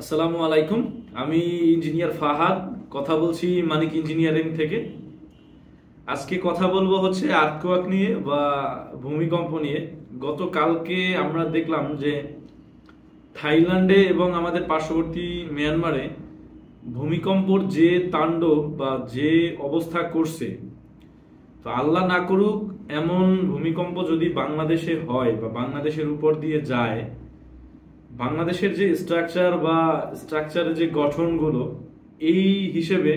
আসসালামু আলাইকুম। আমি ইঞ্জিনিয়ার ফাহাদ কথা বলছি মানিক ইঞ্জিনিয়ারিং থেকে। আজকে কথা বলবো হচ্ছে আর্থকোয়াক নিয়ে বা ভূমিকম্প নিয়ে। গতকালকে আমরা দেখলাম যে থাইল্যান্ডে এবং আমাদের পার্শ্ববর্তী মিয়ানমারে ভূমিকম্পর যে তাণ্ডব বা যে অবস্থা করছে, তো আল্লাহ না করুক এমন ভূমিকম্প যদি বাংলাদেশে হয় বা বাংলাদেশের উপর দিয়ে যায়, বাংলাদেশের যে স্ট্রাকচারের যে গঠনগুলো, এই হিসেবে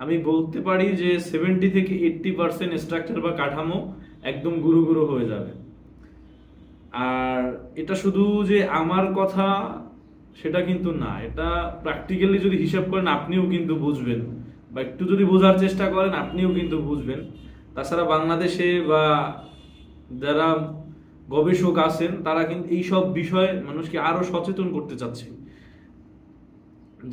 আমি বলতে পারি যে 70 থেকে 80% স্ট্রাকচার বা কাঠামো একদম গুঁড়ো গুঁড়ো হয়ে যাবে। আর এটা শুধু যে আমার কথা সেটা কিন্তু না, এটা প্র্যাকটিক্যালি যদি হিসাব করেন আপনিও কিন্তু বুঝবেন, বা একটু যদি বোঝার চেষ্টা করেন আপনিও কিন্তু বুঝবেন। তাছাড়া বাংলাদেশে বা যারা গবেষক আছেন তারা কিন্তু এইসব বিষয়ে মানুষকে আরো সচেতন করতে চাচ্ছে।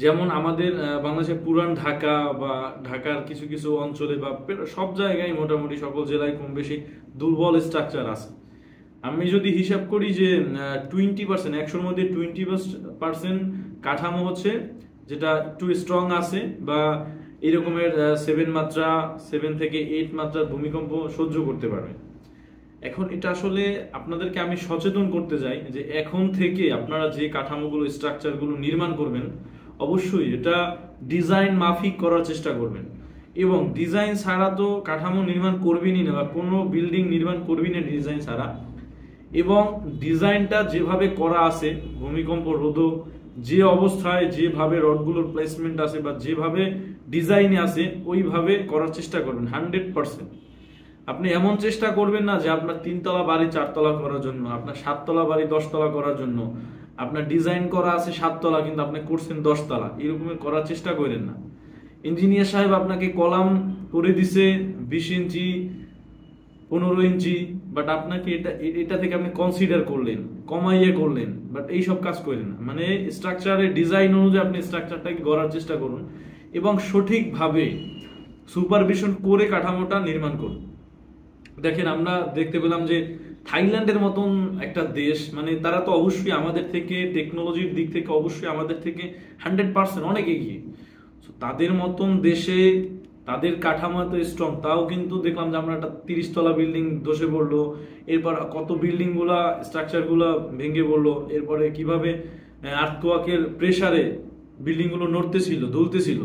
যেমন আমাদের বাংলাদেশের পুরান ঢাকা বা ঢাকার কিছু কিছু অঞ্চলে বা সব জায়গায় মোটামুটি সকল জেলায় কম বেশি দুর্বল স্ট্রাকচার আছে। আমি যদি হিসাব করি যে 20%, 100-র মধ্যে 20% কাঠামো হচ্ছে যেটা একটু স্ট্রং আছে বা এরকমের 7 থেকে 8 মাত্রার ভূমিকম্প সহ্য করতে পারবে। এখন এটা আসলে আপনাদেরকে আমি সচেতন করতে চাই যে এখন থেকে আপনারা যে কাঠামোগুলো স্ট্রাকচারগুলো নির্মাণ করবেন, অবশ্যই এটা ডিজাইন মাফিক করার চেষ্টা করবেন। এবং ডিজাইন ছাড়া তো কাঠামো নির্মাণ করবেনই না, বা কোনো বিল্ডিং নির্মাণ করবেন না ডিজাইন ছাড়া। এবং ডিজাইনটা যেভাবে করা আছে ভূমিকম্প রোধক, যে অবস্থায় যেভাবে রডগুলোর প্লেসমেন্ট আছে বা যেভাবে ডিজাইনে আছে ওইভাবে করার চেষ্টা করবেন 100%। আপনি এমন চেষ্টা করবেন না যে আপনার 3 তলা বাড়ি 4 তলা করার জন্য, আপনার 7 তলা বাড়ি 10 তলা করার জন্য আপনার ডিজাইন করা আছে 7 তলা কিন্তু আপনি করছেন 10 তলা, এরকমের করার চেষ্টা করেন না। ইঞ্জিনিয়ার সাহেব আপনাকে কলাম করে দিছে 20 ইঞ্চি 15 ইঞ্চি, বাট আপনাকে এটা এটা থেকে আপনি কনসিডার করলেন, কমাইয়ে করলেন, বাট এইসব কাজ করেন না। মানে স্ট্রাকচারের ডিজাইন অনুযায়ী আপনি স্ট্রাকচারটাকে গড়ার চেষ্টা করুন এবং সঠিকভাবে সুপারভিশন করে কাঠামোটা নির্মাণ করুন। দেখেন, আমরা দেখতে পেলাম যে থাইল্যান্ডের মতন একটা দেশ, মানে তারা তো অবশ্যই আমাদের থেকে টেকনোলজির দিক থেকে অবশ্যই আমাদের থেকে 100% অনেক এগিয়ে। So, তাদের মতন দেশে তাদের কাঠামো এত স্ট্রং, তাও কিন্তু দেখলাম যে আমরা একটা 30 তলা বিল্ডিং ধসে পড়লো, এরপর কত বিল্ডিং গুলা স্ট্রাকচার গুলা ভেঙে পড়লো, এরপরে কিভাবে আর্থকোয়াকের প্রেসারে বিল্ডিং গুলো নড়তেছিল দুলতেছিল।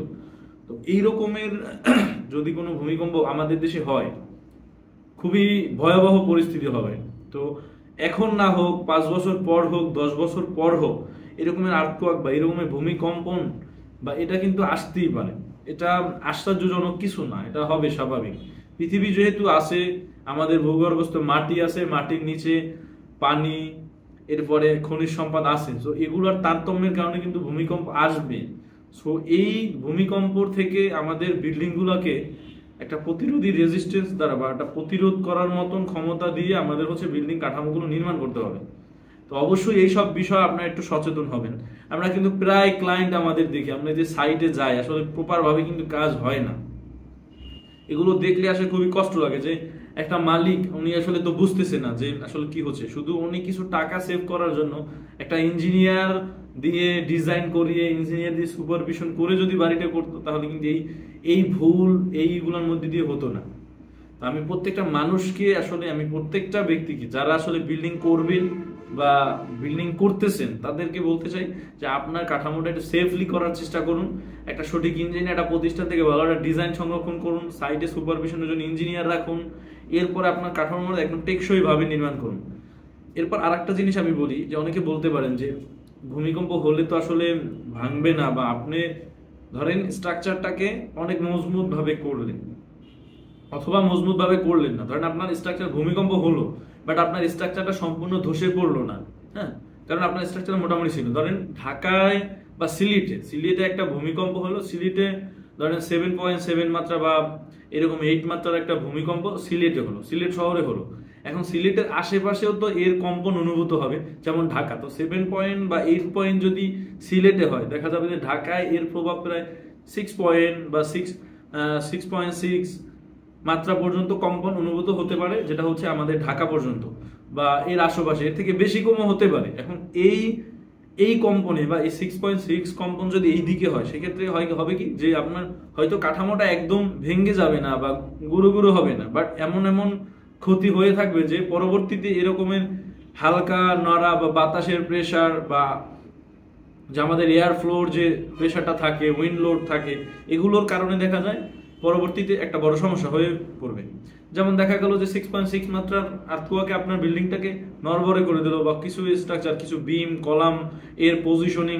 তো এই রকমের যদি কোনো ভূমিকম্প আমাদের দেশে হয়, খুবই ভয়াবহ পরিস্থিতি হবে। তো এখন না হোক, 5 বছর পর হোক, 10 বছর পর হোক, এরকমের আর্থকোয়াক বা এরকমের ভূমিকম্পন বা এটা কিন্তু আসতেই পারে। এটা আশ্চর্যজনক কিছু না, এটা হবে স্বাভাবিক। পৃথিবী যেহেতু আছে, আমাদের ভূগর্ভস্থ মাটি আছে, মাটির নিচে পানি, এরপরে খনিজ সম্পদ আছে, তো এগুলোর তারতম্যের কারণে কিন্তু ভূমিকম্প আসবে। সো এই ভূমিকম্পর থেকে আমাদের বিল্ডিং গুলোকে একটা প্রতিরোধী রেজিস্ট্যান্স দ্বারা বা একটা প্রতিরোধ করার মতন ক্ষমতা দিয়ে আমাদের হচ্ছে বিল্ডিং কাঠামোগুলো নির্মাণ করতে হবে। তো অবশ্যই এই সব বিষয়ে আপনারা একটু সচেতন হবেন। আমরা কিন্তু প্রায় ক্লায়েন্ট আমাদের দেখি, আমরা যে সাইটে যাই আসলে প্রপার ভাবে কিন্তু কাজ হয় না। এগুলো দেখলে আসলে খুবই কষ্ট লাগে যে একটা মালিক উনি আসলে তো বুঝতেছে না যে আসলে কি হচ্ছে, শুধু উনি কিছু টাকা সেভ করার জন্য একটা ইঞ্জিনিয়ার দিয়ে ডিজাইন করিয়ে, ইঞ্জিনিয়ার দিয়ে সুপারভিশন করে যদি বাড়িটা করতো, তাহলে কিন্তু এই এই ভুল এইগুলোর মধ্যে দিয়ে হতো না। তো আমি প্রত্যেকটা মানুষকে আসলে, আমি প্রত্যেকটা ব্যক্তিকে যারা আসলে বিল্ডিং করবেন বা বিল্ডিং করতেছেন তাদেরকে বলতে চাই যে আপনার কাঠামোটা একটু সেফলি করার চেষ্টা করুন। একটা সঠিক ইঞ্জিনিয়ার একটা প্রতিষ্ঠান থেকে ভালো একটা ডিজাইন সংরক্ষণ করুন, সাইটে সুপারভিশনের জন্য ইঞ্জিনিয়ার রাখুন, এরপরে আপনার কাঠামোটা একদম টেকসই ভাবে নির্মাণ করুন। এরপর আরেকটা জিনিস আমি বলি যে অনেকে বলতে পারেন যে ভূমিকম্প হলে তো আসলে ভাঙবে না, বা আপনি ধরেন স্ট্রাকচারটাকে অনেক মজবুত ভাবে করলেন অথবা মজবুত ভাবে করলেন না, ধরেন আপনার স্ট্রাকচার ভূমিকম্প হলো বাট আপনার স্ট্রাকচারটা সম্পূর্ণ ধসে পড়লো না। হ্যাঁ, কারণ আপনার স্ট্রাকচার মোটামুটি ছিল। ধরেন ঢাকায় বা সিলেটে একটা ভূমিকম্প হলো, সিলেটে ধরেন 7.7 মাত্রা বা এরকম 8 মাত্রার একটা ভূমিকম্প সিলেটে হলো, সিলেট শহরে হলো। এখন সিলেটের আশেপাশেও তো এর কম্পন অনুভূত হবে, যেমন ঢাকা তো 7 বা 8 যদি সিলেটে হয়, দেখা যাবে যে ঢাকায় এর প্রভাব প্রায় 6.6 মাত্রা পর্যন্ত কম্পন অনুভূত হতে পারে, যেটা হচ্ছে আমাদের ঢাকা পর্যন্ত বা এর আশেপাশে, এর থেকে বেশি কমও হতে পারে। এখন এই এই কম্পনে বা এই 6.6 কম্পন যদি এই দিকে হয়, সেক্ষেত্রে হবে কি যে আপনার হয়তো কাঠামোটা একদম ভেঙে যাবে না বা গুঁড়ো গুঁড়ো হবে না, বাট এমন এমন ক্ষতি হয়ে থাকবে যে পরবর্তীতে এরকমের হালকা নড়া বা বাতাসের প্রেসার বা যে আমাদের এয়ার ফ্লোর যে প্রেসারটা থাকে, উইন্ড লোড থাকে, এগুলোর কারণে দেখা যায় পরবর্তীতে একটা বড় সমস্যা হয়ে পড়বে। যেমন দেখা গেল যে 6.6 মাত্রার আর্থকোয়াকে আপনার বিল্ডিংটাকে নড়বড়ে করে দিল, বা কিছু স্ট্রাকচার, কিছু বিম কলাম এর পজিশনিং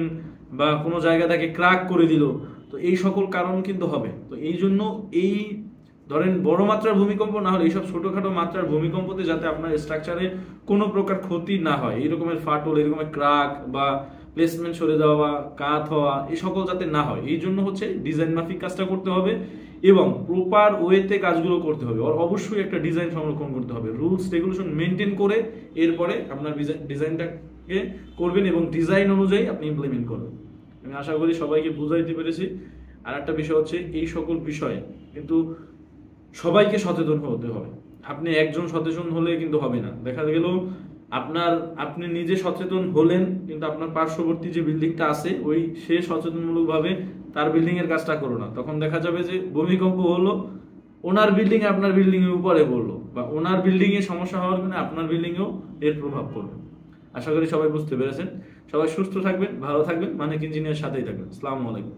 বা কোনো জায়গা থেকে ক্র্যাক করে দিল। তো এই সকল কারণ কিন্তু হবে। তো এই জন্য এই ধরেন বড় মাত্রার ভূমিকম্প না হলে এইসব ছোটখাটো মাত্রার ভূমিকম্পতে যাতে আপনার স্ট্রাকচারে কোনো প্রকার ক্ষতি না হয়, এই রকমের ফাটল, এরকমের ক্র্যাক বা প্লেসমেন্ট সরে যাওয়া বা কাত হওয়া, এই সকল যাতে না হয়, এই জন্য হচ্ছে ডিজাইন মাফিক কাজটা করতে হবে এবং প্রপার ওয়েতে কাজগুলো করতে হবে। আর অবশ্যই একটা ডিজাইন সংরক্ষণ করতে হবে, রুলস রেগুলেশন মেনটেন করে এরপরে আপনার ডিজাইনটাকে করবেন এবং ডিজাইন অনুযায়ী আপনি ইমপ্লিমেন্ট করবেন। আমি আশা করি সবাইকে বুঝাইতে পেরেছি। আর একটা বিষয় হচ্ছে এই সকল বিষয়ে কিন্তু সবাইকে সচেতন হতে হবে। আপনি একজন সচেতন হলে কিন্তু হবে না। দেখা গেল আপনি নিজে সচেতন হলেন, কিন্তু আপনার পার্শ্ববর্তী যে বিল্ডিংটা আছে সে সচেতনমূলকভাবে তার বিল্ডিং এর কাজটা করো না, তখন দেখা যাবে যে ভূমিকম্প হলো, ওনার বিল্ডিং আপনার বিল্ডিং এর উপরে পড়লো, বা ওনার বিল্ডিং এ সমস্যা হওয়ার কারণে আপনার বিল্ডিং এও এর প্রভাব পড়বে। আশা করি সবাই বুঝতে পেরেছেন। সবাই সুস্থ থাকবেন, ভালো থাকবেন, মানিক ইঞ্জিনিয়ার সাথেই থাকবেন। আসসালামু আলাইকুম।